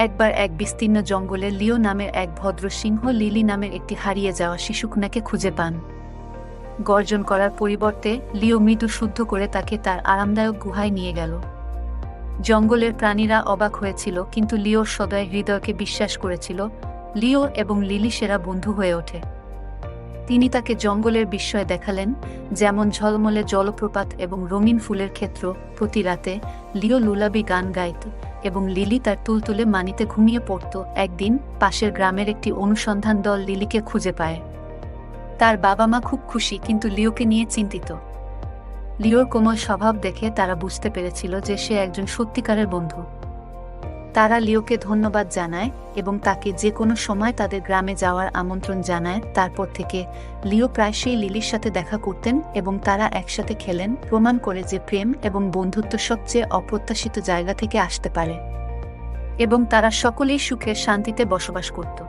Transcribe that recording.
একবার এক বিস্তীর্ণ জঙ্গলে লিও নামের এক ভদ্র সিংহ লিলি নামের একটি হারিয়ে যাওয়া শিশুকন্যাকে খুঁজে পান। গর্জন করার পরিবর্তে লিও মৃদু শুদ্ধ করে তাকে তার আরামদায়ক গুহায় নিয়ে গেল। জঙ্গলের প্রাণীরা অবাক হয়েছিল, কিন্তু লিওর সদয় হৃদয়কে বিশ্বাস করেছিল। লিও এবং লিলি সেরা বন্ধু হয়ে ওঠে। তিনি তাকে জঙ্গলের বিস্ময় দেখালেন, যেমন ঝলমলে জলপ্রপাত এবং রঙিন ফুলের ক্ষেত্র। প্রতি রাতে লিও লুলাবি গান গাইত এবং লিলি তার তুলতুলে মানিতে ঘুমিয়ে পড়ত। একদিন পাশের গ্রামের একটি অনুসন্ধান দল লিলিকে খুঁজে পায়। তার বাবা মা খুব খুশি, কিন্তু লিওকে নিয়ে চিন্তিত। লিওর কোমল স্বভাব দেখে তারা বুঝতে পেরেছিল যে সে একজন সত্যিকারের বন্ধু। তারা লিওকে ধন্যবাদ জানায় এবং তাকে যে কোনো সময় তাদের গ্রামে যাওয়ার আমন্ত্রণ জানায়। তারপর থেকে লিও প্রায়শই লিলির সাথে দেখা করতেন এবং তারা একসাথে খেলেন, প্রমাণ করে যে প্রেম এবং বন্ধুত্ব সবচেয়ে অপ্রত্যাশিত জায়গা থেকে আসতে পারে। এবং তারা সকলেই সুখে শান্তিতে বসবাস করত।